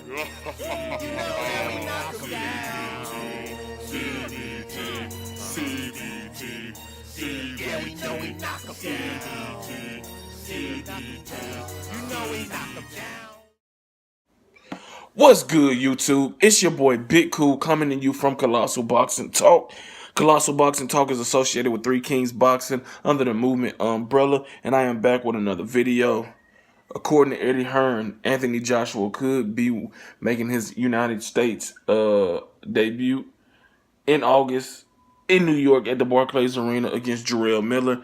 You know that we knock 'em down. Yeah, we know we knock 'em down. You know we knock 'em down. What's good, YouTube? It's your boy Big Cool coming to you from Colossal Boxing Talk. Colossal Boxing Talk is associated with Three Kings Boxing under the Movement umbrella, and I am back with another video. According to Eddie Hearn, Anthony Joshua could be making his United States debut in August in New York at the Barclays Arena against Jarrell Miller,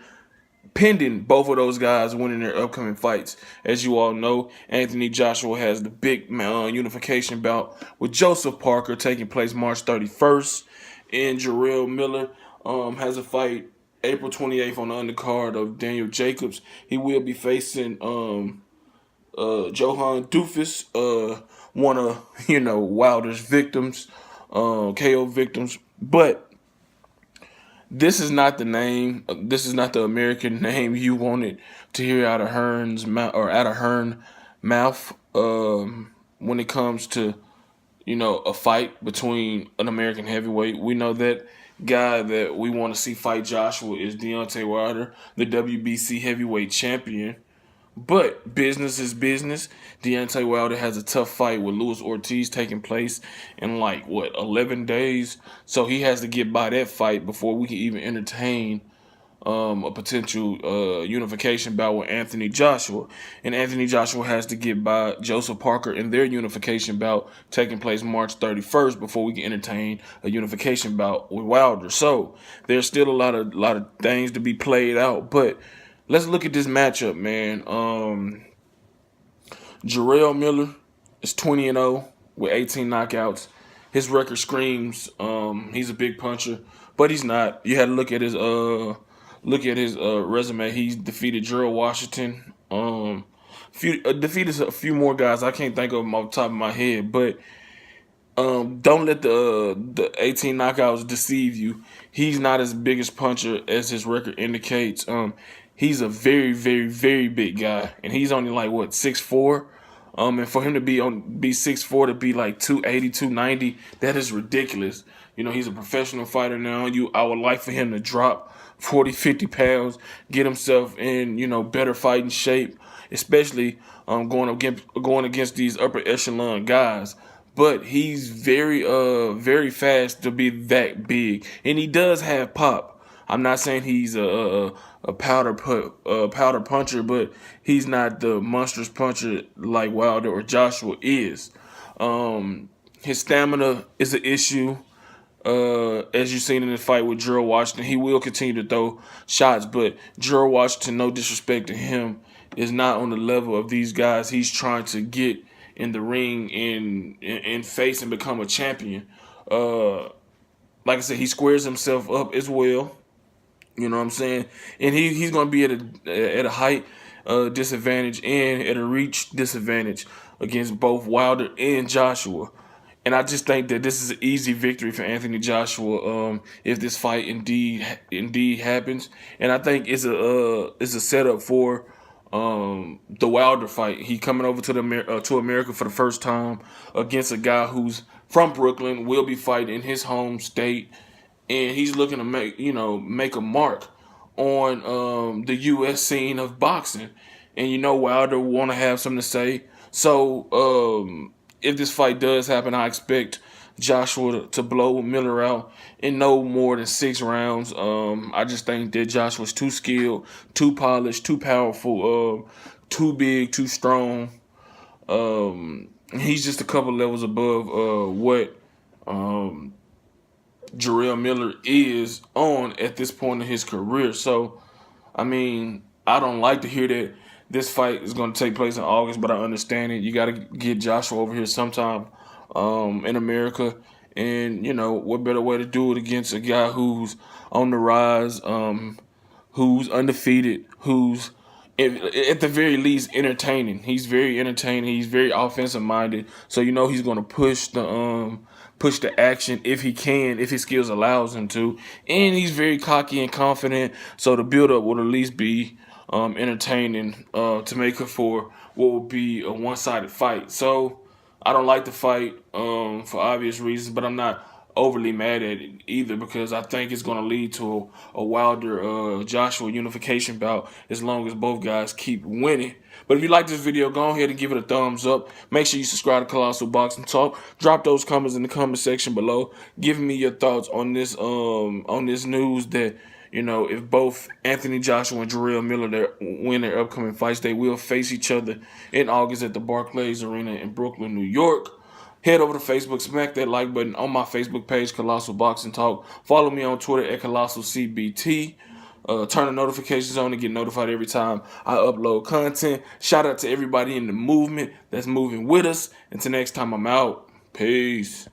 pending both of those guys winning their upcoming fights. As you all know, Anthony Joshua has the big unification bout with Joseph Parker taking place March 31st, and Jarrell Miller has a fight April 28th on the undercard of Daniel Jacobs. He will be facing Johan Doofus, one of Wilder's victims, KO victims, but this is not the name. This is not the American name you wanted to hear out of Hearn's mouth or out of Hearn mouth when it comes to a fight between an American heavyweight. We know that guy that we want to see fight Joshua is Deontay Wilder, the WBC heavyweight champion. But business is business. Deontay Wilder has a tough fight with Luis Ortiz taking place in 11 days. So he has to get by that fight before we can even entertain a potential unification bout with Anthony Joshua. And Anthony Joshua has to get by Joseph Parker in their unification bout taking place March 31st before we can entertain a unification bout with Wilder. So there's still a lot of things to be played out, but let's look at this matchup, man. Jarrell Miller is 20-0 with 18 knockouts. His record screams he's a big puncher, but he's not. You had to look at his resume. He's defeated Gerald Washington. Defeated a few more guys. I can't think of them off the top of my head, but don't let the 18 knockouts deceive you. He's not as big as puncher as his record indicates. He's a very, very, very big guy, and he's only 6'4". And for him to be 6'4" to be 280, 290, that is ridiculous. He's a professional fighter now. I would like for him to drop 40, 50 pounds, get himself in better fighting shape, especially going against these upper echelon guys. But he's very very fast to be that big, and he does have pop. I'm not saying he's a powder puncher, but he's not the monstrous puncher like Wilder or Joshua is. His stamina is an issue. As you've seen in the fight with Gerald Washington, he will continue to throw shots, but Gerald Washington, no disrespect to him, is not on the level of these guys he's trying to get in the ring and face and become a champion. Like I said, he squares himself up as well. You know what I'm saying? And he's going to be at a height disadvantage and at a reach disadvantage against both Wilder and Joshua. And I just think that this is an easy victory for Anthony Joshua if this fight indeed happens. And I think it's a setup for the Wilder fight. He coming over to America for the first time against a guy who's from Brooklyn, will be fighting in his home state, and he's looking to make a mark on the U.S. scene of boxing. And Wilder will want to have something to say. So if this fight does happen, I expect Joshua to blow Miller out in no more than 6 rounds. I just think that Joshua's too skilled, too polished, too powerful, too big, too strong. He's just a couple levels above what Jarrell Miller is on at this point in his career. So, I don't like to hear that this fight is going to take place in August, but I understand it. You got to get Joshua over here sometime in America. And, what better way to do it against a guy who's on the rise, who's undefeated, who's at the very least entertaining. He's very entertaining. He's very offensive minded. So he's going to push the action if he can, if his skills allows him to. And he's very cocky and confident. So the build up will at least be entertaining to make up for what will be a one-sided fight. So I don't like the fight for obvious reasons, but I'm not overly mad at it either because I think it's going to lead to a Wilder Joshua unification bout as long as both guys keep winning. But if you like this video, go ahead and give it a thumbs up. Make sure you subscribe to Colossal Boxing Talk. Drop those comments in the comment section below. Give me your thoughts on this news that, you know, if both Anthony Joshua and Jarrell Miller win their upcoming fights, they will face each other in August at the Barclays Arena in Brooklyn, New York. Head over to Facebook, smack that like button on my Facebook page, Colossal Boxing Talk. Follow me on Twitter at ColossalCBT. Turn the notifications on to get notified every time I upload content. Shout out to everybody in the movement that's moving with us. Until next time, I'm out. Peace.